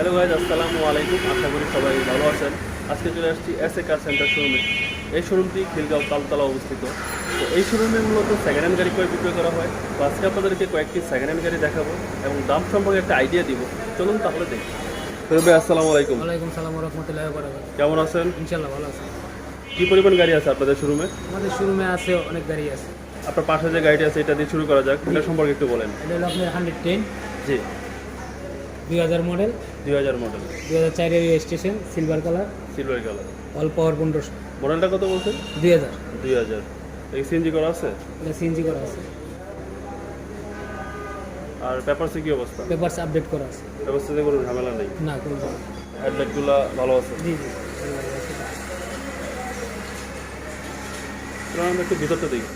Hello guys, আসসালামু আলাইকুম। আশা করি সবাই ভালো আছেন। আজকে চলে আসছি এসএ কার সেন্টার শোরুমে। এই শোরুমটি খিলগাঁও তালতলা অবস্থিত। তো এই শোরুমে মূলত সেকেন্ড হ্যান্ড গাড়ি ক্রয় বিক্রয় করা হয়। তো আজকে আপনাদেরকে কয়েকটি সেকেন্ড হ্যান্ড গাড়ি দেখাবো এবং দাম সম্পর্কে একটা আইডিয়া দিব। চলুন তাহলে দেখি। ভাই আসসালামু আলাইকুম। ওয়ালাইকুম সালাম ওয়া রাহমাতুল্লাহি ওয়া বারাকাতুহু। কেমন আছেন? ইনশাআল্লাহ ভালো আছি। কী পরিমাণ গাড়ি আছে আপনাদের শোরুমে? আমাদের শোরুমে আছে অনেক গাড়ি আছে। আপনার পাশে যে গাড়িটি আছে এটা দিয়ে শুরু করা যাক। এটা সম্পর্কে একটু বলেন। এটা হলো আপনার 110 জি, 2000 মডেল, 2000 মডেল, 2004 এর registration, silver colour, silver colour. All পাওয়ার 1500। মডেলটা কত বলছেন? 2000। 2000। এই সিএনজি করা আছে? এটা সিএনজি করা আছে। আর পেপারসে কী অবস্থা? পেপারস আপডেট করা আছে। ব্যবস্থাতে কোনো ঝামেলা নেই? না কোনো ঝামেলা। হেডলাইটগুলো ভালো আছে? জি জি। চলুন আমরা একটু ভিতরটা দেখি।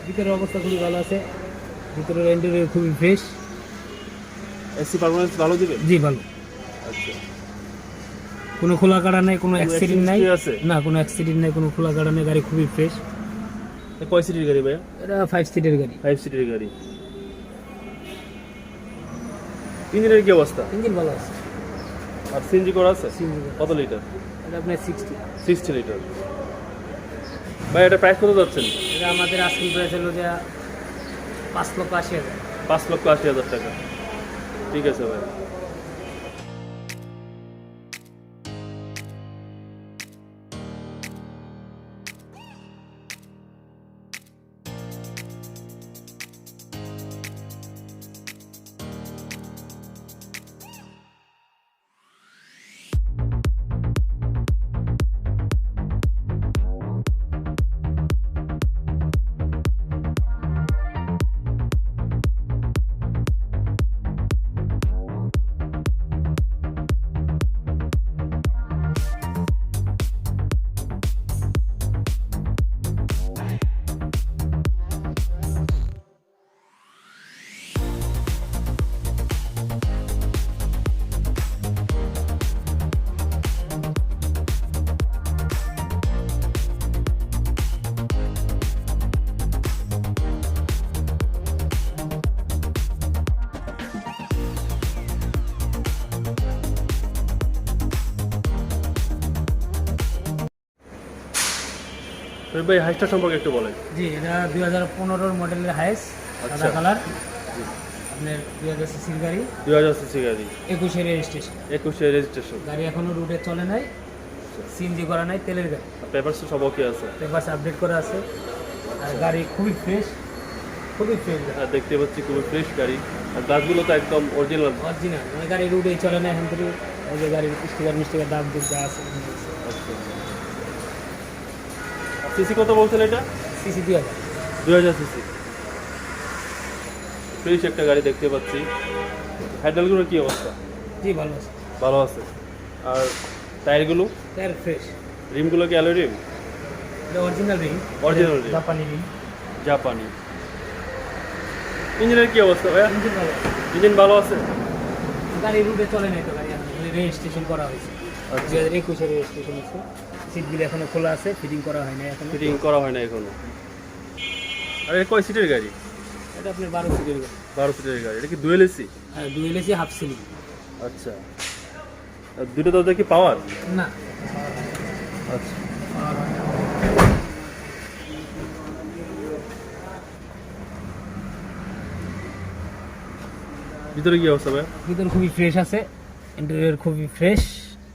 ভিতরের অবস্থা খুবই ভালো আছে। ভিতরের ইন্টেরিয়র খুবই ফ্রেশ। এসি পারফরমেন্স ভালো দিবে? জি ভালো। আচ্ছা, কোনো খোলা কাটা নেই, কোনো অ্যাক্সিডেন্ট নাই। accident আছে? না কোনো অ্যাক্সিডেন্ট নাই, কোনো খোলা কাটা নেই, গাড়ি খুবই ফ্রেশ। কয় সিটের গাড়ি ভাইয়া? এটা 5 সিটের গাড়ি। 5 সিটের গাড়ি। ইঞ্জিনের কি অবস্থা? ইঞ্জিন ভালো আছে। আর সিএনজি করা আছে? সিএনজি করা। কত লিটার? এটা আপনার 60। 60 লিটার। ভাই এটা প্রাইস কত যাচ্ছেন? এটা আমাদের আজকের প্রাইস হলো যে 5,80,000। 5,80,000 টাকা। ঠিক আছে ভাই। ভাই হাইসটা সম্পর্কে একটু বলেন। জি এটা 2015 মডেলের হাইস, আচ্ছা। সাদা কালার। জি, আপনার 2000 সিসির গাড়ি, 2000 সিসি গাড়ি, 21 রেজিস্ট্রেশন। 21 রেজিস্ট্রেশন। গাড়ি এখনো রুটে চলে নাই, সিএনজি করা নাই, তেলের গাড়ি। পেপারস সব ওকে আছে? পেপারস আপডেট করা আছে। আর গাড়ি খুবই ফ্রেশ, খুবই ফ্রেশ। আর দেখতে পাচ্ছি খুবই ফ্রেশ গাড়ি। আর গাছগুলো তো একদম অরিজিনাল। অরিজিনাল, মানে গাড়ি রুটেই চলে না এখন থেকে। ওই যে গাড়ির স্টিকার দাগ দুগ যা আছে। আচ্ছা, সিসি কত বলছেন এটা? সিসি 2000। 2000 সিসি। ফ্রেশ একটা গাড়ি দেখতে পাচ্ছি। হ্যান্ডেলগুলোর কি অবস্থা? জি ভালো আছে। ভালো আছে। আর টায়ারগুলো? Tyre fresh. রিমগুলো কি অ্যালয় রিম? এটা অরিজিনাল রিং। Original ring। জাপানি রিং। জাপানি। ইঞ্জিনের কি অবস্থা ভাইয়া? ইঞ্জিন ভালো আছে। ইঞ্জিন ভালো আছে? গাড়ি রুটে চলে নাই তো, গাড়ি রেজিস্ট্রেশন করা হয়েছে। আচ্ছা। 2021 রেজিস্ট্রেশন হচ্ছে। সিটগুলো এখনো খোলা আছে, ফিটিং করা হয় না এখনো। ফিটিং করা হয় না এখনো। আর এটা কয় সিটের গাড়ি? এটা আপনার 12 সিটের গাড়ি। 12 সিটের গাড়ি। এটা কি ডুয়েল এসি? হ্যাঁ ডুয়েল এসি, হাফ সিলিং। আচ্ছা। আর দুটো দরজা কি পাওয়ার? না আচ্ছা। ভিতরে কি অবস্থা ভাই? ভিতর খুবই ফ্রেশ আছে, ইন্টেরিয়র খুবই ফ্রেশ।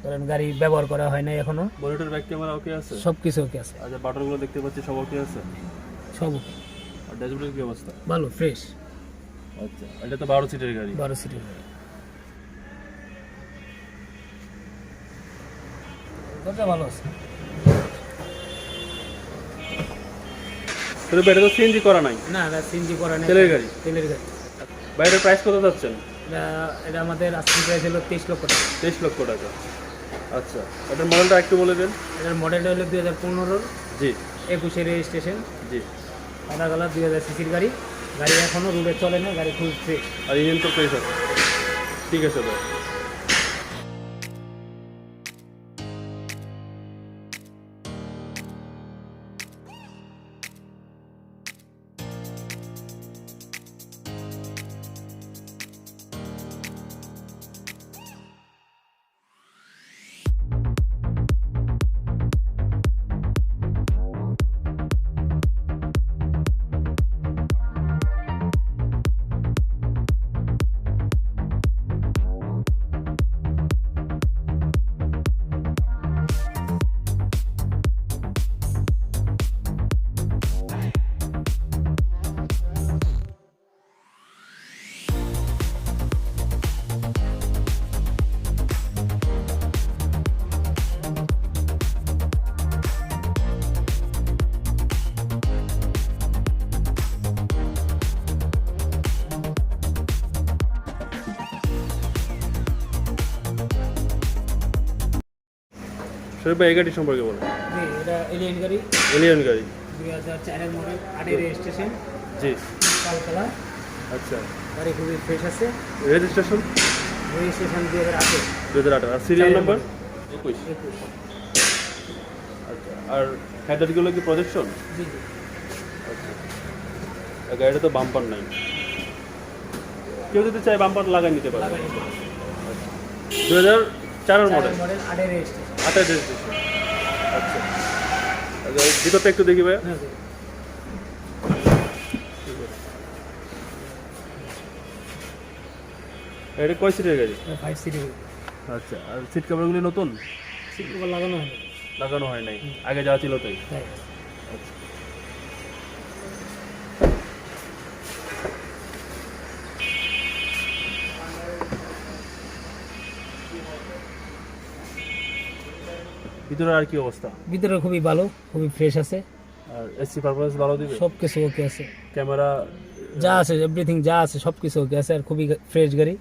কারণ গাড়ি ব্যবহার করা হয় না এখনো। বডিটার ব্যাক ক্যামেরা ওকে আছে? সব কিছু ওকে আছে। আচ্ছা, বাটনগুলো দেখতে পাচ্ছি সব ওকে আছে? সব ওকে, আর ড্যাশবোর্ডের কি অবস্থা? ভালো ফ্রেশ। আচ্ছা, এটা তো 12 সিটের গাড়ি। 12 সিটের গাড়ি। দরজা ভালো আছে। তো এটা তো সিএনজি করা নাই? না এটা সিএনজি করা নেই। তেলের গাড়ি? তেলের গাড়ি। বাইরের প্রাইস কত যাচ্ছেন? এটা এটা আমাদের আজকের প্রাইস হলো 23 লক্ষ টাকা। 23 লক্ষ টাকা। আচ্ছা, এটার মডেলটা একটু বলে দেন। এটার মডেলটা হলো 2015 জি 21 রেজিস্ট্রেশন, জি। সাদা কালার, 2000 সিসির গাড়ি। গাড়ি এখনো রুটে চলে না, গাড়ি খুব ফ্রেশ। আর ইঞ্জিন তো ফ্রেশ আছে? ঠিক আছে ভাই। শরীফ ভাই এই গাড়ি সম্পর্কে বলেন। জি, এটা এলিয়ান গাড়ি, এলিয়ন গাড়ি। 2004 মডেল, 8 রেজিস্ট্রেশন, জি। লাল কালার। আচ্ছা, গাড়ি খুবই ফ্রেশ আছে। Registration registration 2008। 2018, আর সিরিয়াল নাম্বার 21। 21। আচ্ছা, আর হেডলাইটগুলো কি প্রজেকশন? জি জি। আচ্ছা, আর গাড়িটা তো বাম্পার নাই, কেউ যদি চায় বাম্পার লাগাই নিতে পারে। লাগাই নিতে 2004 মডেল, মডেল, 8 রেজিস্ট্রেশন। 28 রেজিস্ট্রেশন। আচ্ছা, আচ্ছা, ভিতরটা একটু দেখি ভাই। হ্যাঁ জি। এটা কয় সিটের গাড়ি? 5 সিটি। আচ্ছা, আর সিট কভারগুলি নতুন সিট কভার লাগানো হয়নি। লাগানো হয় নাই, আগে যা ছিল তাই। তাই। আচ্ছা, ভিতরে আর কি অবস্থা? ভিতরে খুবই ভালো, খুবই ফ্রেশ আছে। আর এসি পারফরমেন্স ভালো দিবে? সব কিছু ওকে আছে, ক্যামেরা যা আছে এভরিথিং যা আছে সব কিছু ওকে আছে। আর খুবই ফ্রেশ গাড়ি,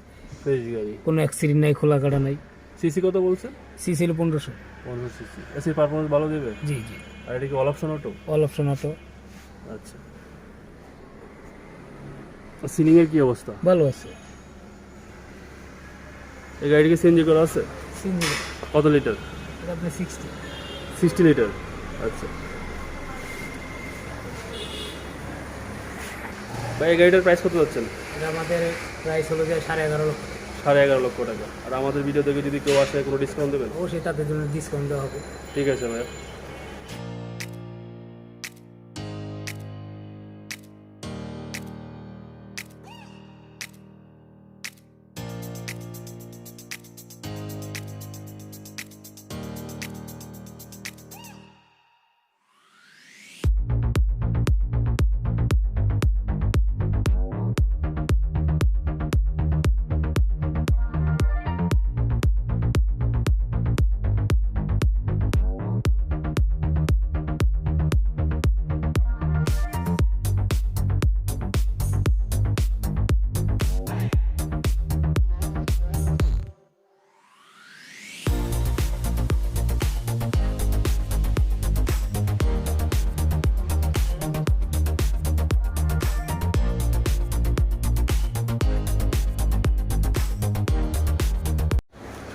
ফ্রেশ গাড়ি। কোনো অ্যাক্সিডেন্ট নাই, খোলা কাটা নাই। সিসি কত বলছেন? সিসি 1500। 15 সিসি। এসি পারফরমেন্স ভালো দিবে? জি জি। আর এটা কি all option auto? All option auto. আচ্ছা, সিলিং এর কি অবস্থা? ভালো আছে। এই গাড়িকে সিএনজি করা আছে? সিএনজি কত লিটার? এটা আপনি 60 লিটার। আচ্ছা ভাই, এই গাড়িটার প্রাইস কত যাচ্ছেন? এটা আমাদের প্রাইস হলো যে 11.5 লক্ষ। 11.5 লক্ষ টাকা। আর আমাদের ভিডিও দেখে যদি কেউ আসে কোনো ডিসকাউন্ট দেবেন? অবশ্যই তাদের জন্য ডিসকাউন্ট দেওয়া হবে। ঠিক আছে ভাই।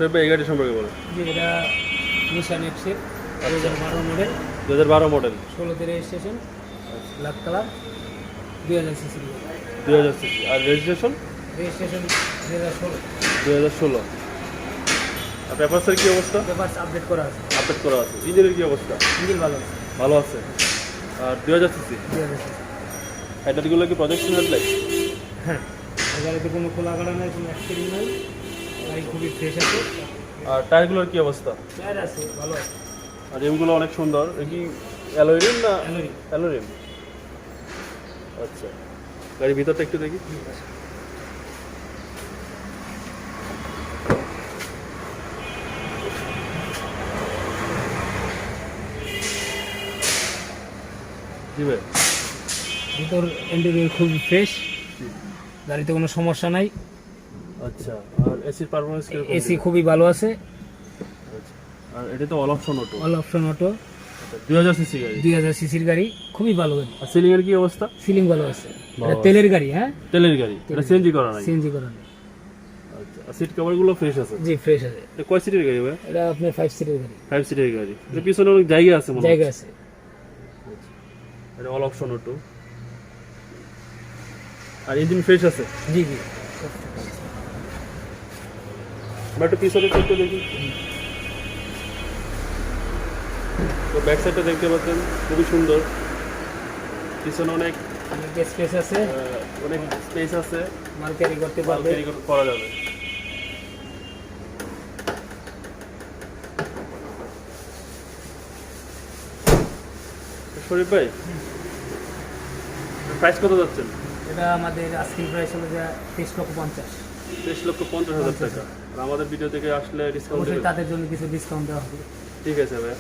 শরীফ ভাই, এই গাড়ি সম্পর্কে বলেন। যে এটা নিশান এক্সেল, 2012 মডেল, 2012 মডেল, 16তে registration, black colour, 2000 CC. 2000 CC. আর রেজিস্ট্রেশন রেজিস্ট্রেশন 2016। 2016। আর পেপারসের কি অবস্থা? পেপারস আপডেট করা আছে। আপডেট করা আছে। ইঞ্জিনের কি অবস্থা? ইঞ্জিন ভালো আছে। ভালো আছে। আর 2000 সিসি। 2000 সিসি। হেডলাইটগুলো কি প্রজেকশন হেডলাইট? হ্যাঁ, এই গাড়িতে কোনো খোলা কাটা নাই, কোনো অ্যাক্সিডেন্ট নাই। গাড়ি খুবই ফ্রেশ আছে। আর টায়ারগুলোর কি অবস্থা? টায়ার আছে, ভালো আছে। আর রিমগুলো অনেক সুন্দর। এ কি অ্যালয় রিম না? অ্যালয়। Alloy rim. আচ্ছা, গাড়ির ভিতরটা একটু দেখি। জি ভাই। ভিতর ইন্টেরিয়র খুবই ফ্রেশ, গাড়িতে কোনো সমস্যা নাই। আচ্ছা, আর এসির পারফরমেন্স কিরকম? এসি খুবই ভালো আছে। আচ্ছা, আর এটা তো all option auto. All option auto, 2000 CC গাড়ি। 2000 সিসির গাড়ি, খুবই ভালো গাড়ি। আর সিলিং এর কি অবস্থা? সিলিং ভালো আছে। ভালো এটা আছে। তেলের গাড়ি। হ্যাঁ, তেলের গাড়ি। এটা সিএনজি করা নাই? সিএনজি করা নেই। আচ্ছা, আর সিট কভারগুলো ফ্রেশ আছে? জি, ফ্রেশ আছে। এটা কয় সিটের গাড়ি ভাই? এটা আপনার 5 সিটের গাড়ি। 5 সিটের গাড়ি। এর পিছনে অনেক জায়গা আছে মনে হয়। জায়গা আছে। এটা অল অপশন অটো। আর ইঞ্জিন ফ্রেশ আছে? জি জি। আমরা একটু পিছনে চেকটা দেখি। তো ব্যাক সাইডটা দেখতে পাচ্ছেন, খুবই সুন্দর। পিছনে অনেক অনেক স্পেস আছে, অনেক স্পেস আছে, মাল ক্যারি করতে মাল পারবে। ক্যারি করা যাবে। শরীফ ভাই, প্রাইস কত যাচ্ছেন? এটা আমাদের আস্কিং প্রাইস হলো যে 23,50,000। 23,50,000 টাকা। আর আমাদের ভিডিও থেকে আসলে ডিসকাউন্ট অবশ্যই দেবেন? তাদের জন্য কিছু ডিসকাউন্ট দেওয়া হবে। ঠিক আছে ভাই।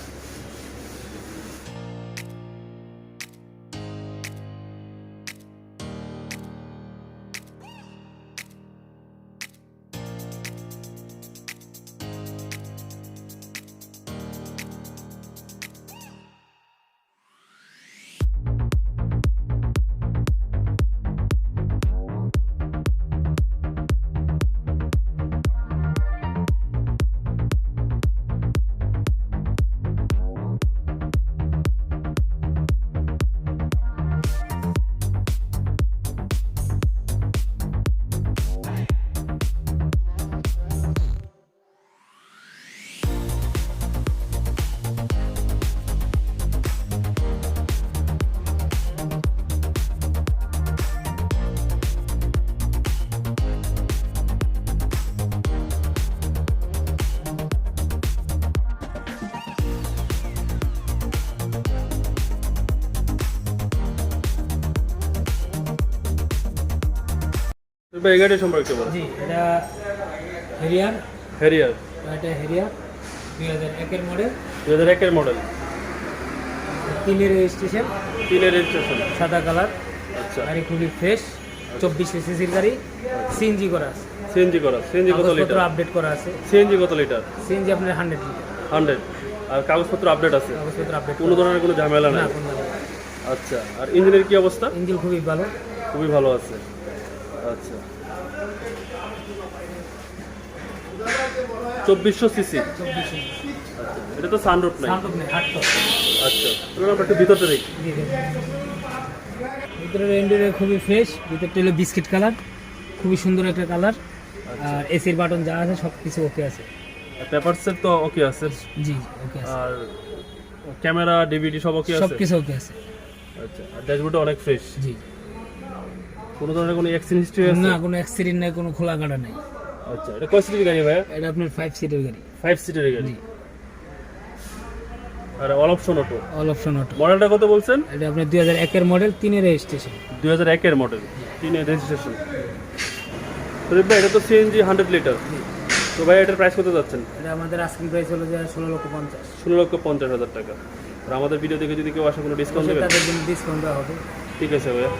ভাই এই গাড়ি সম্পর্কে বলো। জি, এটা হেরিয়ার, হ্যারিয়ার এটা হেরিয়ার 2001-এর মডেল, 2001-এর মডেল, 3-এর রেজিস্ট্রেশন, 3-এর রেজিস্ট্রেশন। সাদা কালার, আচ্ছা, গাড়ি খুবই ফ্রেশ, 24 সিসির গাড়ি, সিএনজি করা আছে, সিএনজি করা। সিএনজি কত কাগজপত্র লিটার? আপডেট করা আছে। সিএনজি কত লিটার? সিএনজি আপনার 100 লিটার, 100। আর কাগজপত্র আপডেট আছে, কাগজপত্র আপডেট কোনো ধরনের কোনো ঝামেলা না নাই। কোনো আচ্ছা, আর ইঞ্জিনের কি অবস্থা? ইঞ্জিন খুবই ভালো। খুবই ভালো আছে। আচ্ছা, 2400 সিসি। 24 আচ্ছা, এটা তো সানরুফ নাই। সাউন্ড নেই, হাট তো। আচ্ছা, চলুন আমরা একটু ভিতরটা দেখি। জি, জি। ভিতরের ইন্টেরিয়র খুবই ফ্রেশ, ভিতরটা হলো বিস্কিট কালার, খুবই সুন্দর একটা কালার। আর এসির বাটন যা আছে সব কিছু ওকে আছে। পেপারসের তো ওকে আছে, জি, ওকে আছে, আর ক্যামেরা ডিভিডি সব ওকে সব আছে। কিছু ওকে আছে। আচ্ছা, আর ড্যাশবোর্ডটা অনেক ফ্রেশ। জি, কোনো ধরনের কোনো অ্যাক্সিডেন্ট হিস্ট্রি আছে? না কোনো অ্যাক্সিডেন্ট নাই, কোনো খোলা কাটা নাই। আচ্ছা, এটা কয় সিটের গাড়ি ভাইয়া? এটা আপনার 5 সিটের গাড়ি। 5 সিটের গাড়ি। জি, আর all option auto. All option auto. মডেলটা কত বলছেন? এটা আপনার 2001-এর মডেল, 3-এর রেজিস্ট্রেশন। 2001-এর মডেল, 3-এর রেজিস্ট্রেশন। প্রদীপ ভাই, এটা তো সিএনজি 100 লিটার। তো ভাই এটার প্রাইস কত যাচ্ছেন? এটা আমাদের আস্কিং প্রাইস হলো যে 16,50,000। 16,50,000 টাকা। আর আমাদের ভিডিও দেখে যদি কেউ আসে কোনো ডিসকাউন্ট দেবেন? তাদের জন্য ডিসকাউন্ট দেওয়া হবে। ঠিক আছে ভাইয়া।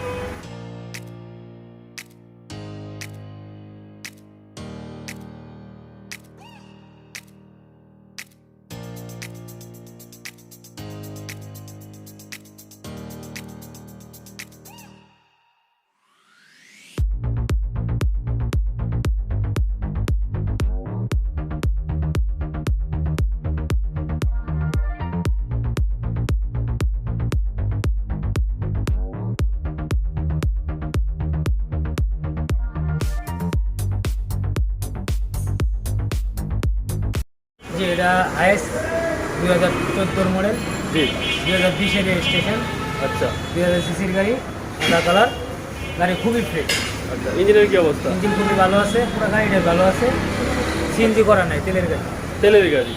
জি, এটা আইএস 2014 মডেল, জি। 2020-এর রেজিস্ট্রেশন, আচ্ছা, 2000 সিসির গাড়ি, সাদা কালার, গাড়ি খুবই ফ্রেশ। আচ্ছা, ইঞ্জিনের কি অবস্থা? ইঞ্জিন খুবই ভালো আছে, পুরো গাড়িটা ভালো আছে, সিএনজি করা নাই, তেলের গাড়ি। তেলের গাড়ি।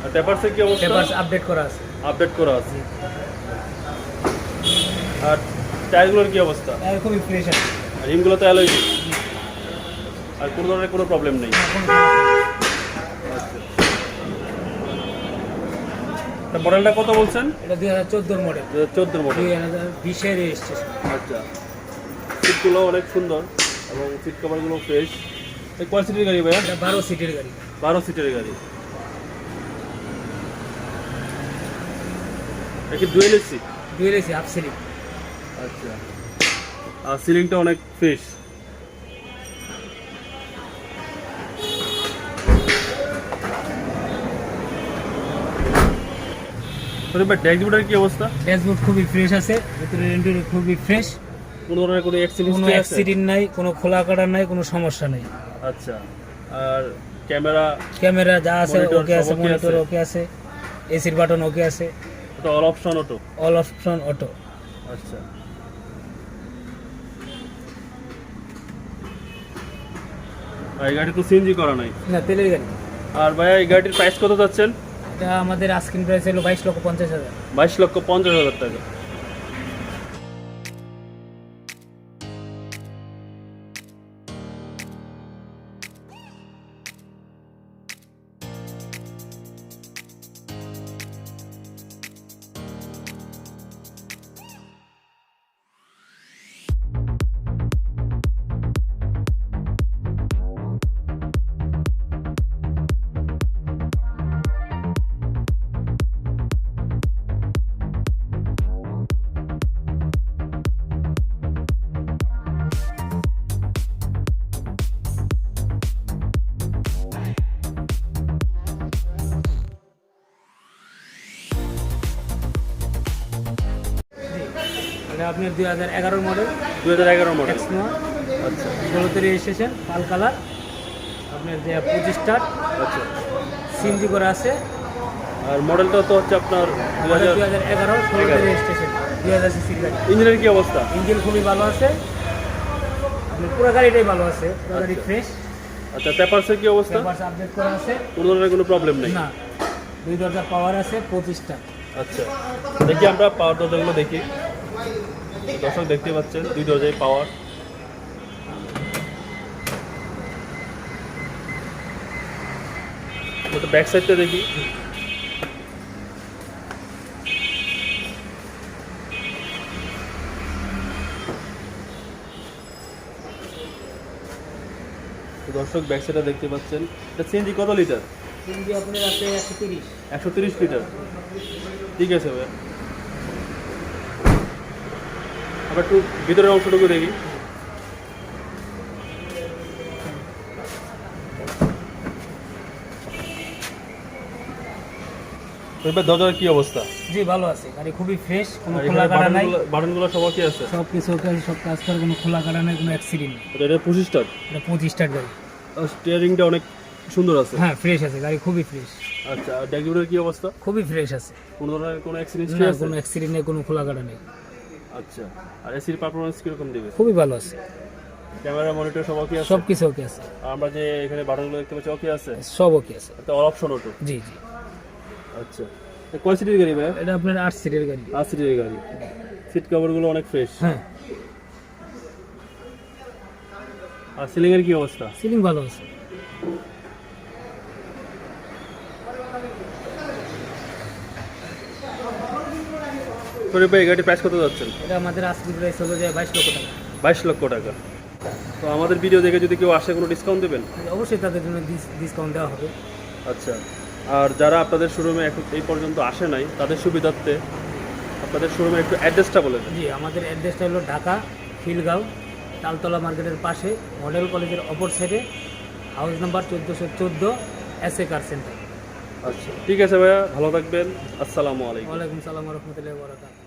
আর পেপারসের কি অবস্থা? পেপারস আপডেট করা আছে। আপডেট করা আছে। আর টায়ারগুলোর কি অবস্থা? গাড়ি খুবই ফ্রেশ আছে। আর রিমগুলো তো অ্যালয়। আর কোনো ধরনের কোনো প্রবলেম নেই। তা মডেলটা কত বলছেন? এটা 2014 মডেল, 2014 মডেল। 2020-এর রেজিস্ট্রেশন। আচ্ছা, সিটগুলো অনেক সুন্দর এবং সিট কভারগুলো ফ্রেশ। এই কয় সিটের গাড়ি ভাইয়া? এটা 12 সিটের গাড়ি। 12 সিটের গাড়ি। এটা কি dual AC? Dual AC, half ceiling. আচ্ছা, আর সিলিংটা অনেক ফ্রেশ। ড্যাশবোর্ডের কি অবস্থা? ড্যাশবোর্ড খুবই ফ্রেশ আছে, ভিতরের ইন্টেরিয়র খুবই ফ্রেশ, কোনো ধরনের কোনো কোনো অ্যাক্সিডেন্ট? অ্যাক্সিডেন্ট নাই, কোনো খোলা কাটা নাই, কোনো সমস্যা নাই। আচ্ছা, আর ক্যামেরা? ক্যামেরা যা আছে Monitor ওকে আছে, সব okay মনিটর আছে? ওকে আছে, এসির বাটন ওকে আছে, এটা all option auto. All option auto. আচ্ছা, আর এই গাড়ি তো সিএনজি করা নাই। না, তেলের গাড়ি। আর ভাইয়া এই গাড়ির প্রাইস কত যাচ্ছেন? এটা আমাদের আস্কিং প্রাইস হলো 22,50,000। 22,50,000 টাকা। এটা আপনার 2011 মডেল, 2011 মডেল। এক্সনোয়া, আচ্ছা, 16তে রেজিস্ট্রেশন, পাল কালার, আপনার যে 25 স্টার, আচ্ছা। সিএনজি করা আছে। আর মডেলটা তো হচ্ছে আপনার 2000। 2011, 16তে রেজিস্ট্রেশন, 2000 সিসির গাড়ি। ইঞ্জিনের কি অবস্থা? ইঞ্জিন খুবই ভালো আছে, আপনার পুরো গাড়িটাই ভালো আছে, পুরো গাড়ি ফ্রেশ। আচ্ছা, পেপারসের কি অবস্থা? পেপারস আপডেট করা আছে। কোনো ধরনের কোনো প্রবলেম নেই? না, 2 দরজা পাওয়ার আছে, 25 স্টার। আচ্ছা, দেখি আমরা পাওয়ার দরজাগুলো দেখি। দর্শক দেখতে পাচ্ছেন 2 দরজায় পাওয়ার। তো ব্যাক সাইডটা দেখি। তো দর্শক ব্যাক সাইডটা দেখতে পাচ্ছেন। এটা সিএনজি কত লিটার? সিএনজি আপনার আছে 130। 130 লিটার। ঠিক আছে ভাই, আমরা একটু ভিতরের অংশটুকু দেখি। তো এবার দরজার কি অবস্থা? জি ভালো আছে, গাড়ি খুবই ফ্রেশ, কোনো আর খোলা এখানে কাটা নাই, বাটনগুলো সব কি আছে? সব কিছু ওকে আছে, সব কাজ করে, কোনো খোলা কাটা নাই, কোনো অ্যাক্সিডেন্ট নেই। এটা 25 স্টার। এটা 25 স্টার গাড়ি। স্টিয়ারিংটা অনেক সুন্দর আছে। হ্যাঁ ফ্রেশ আছে, গাড়ি খুবই ফ্রেশ, আচ্ছা, আর ড্যাশবোর্ডের কি অবস্থা? খুবই ফ্রেশ আছে, কোনো ধরনের কোনো অ্যাক্সিডেন্ট না আছে? কোনো অ্যাক্সিডেন্ট নেই, কোনো খোলা কাটা নেই। আচ্ছা, আর এসির পারফরম্যান্স কিরকম দিবে? খুবই ভালো আছে, ক্যামেরা মনিটর সব কি আছে? সব কিছু ওকে আছে, আর আমরা যে এখানে বাটনগুলো দেখতে পাচ্ছি ওকে আছে? সব ওকে আছে। এটা অল অপশন অটো। জি জি, আচ্ছা, এটা কয় সিটের গাড়ি ভাই? এটা আপনার 8 সিটের গাড়ি। 8 সিটের গাড়ি। সিট কভারগুলো অনেক ফ্রেশ। হ্যাঁ, আর সিলিং এর কি অবস্থা? সিলিং ভালো আছে। সরি ভাই, এই গাড়ির প্রাইস কত যাচ্ছেন? এটা আমাদের আজকে প্রাইস হলো যে 22 লক্ষ টাকা। 22 লক্ষ টাকা। তো আমাদের ভিডিও দেখে যদি কেউ আসে কোনো ডিসকাউন্ট দেবেন? অবশ্যই তাদের জন্য ডিসকাউন্ট দেওয়া হবে। আচ্ছা, আর যারা আপনাদের শোরুমে এখন এই পর্যন্ত আসে নাই তাদের সুবিধার্থে আপনাদের শোরুমের একটু অ্যাড্রেসটা বলে দেন। জি, আমাদের অ্যাড্রেসটা হলো ঢাকা খিলগাঁও, তালতলা মার্কেটের পাশে, মডেল কলেজের অপর সাইডে, হাউস নাম্বার 1414, এসএ কার সেন্টার। আচ্ছা, ঠিক আছে ভাইয়া, ভালো থাকবেন। আসসালামু আলাইকুম। ওয়ালাইকুম সালাম ওয়া রাহমাতুল্লাহি ওয়া বারাকাতুহু।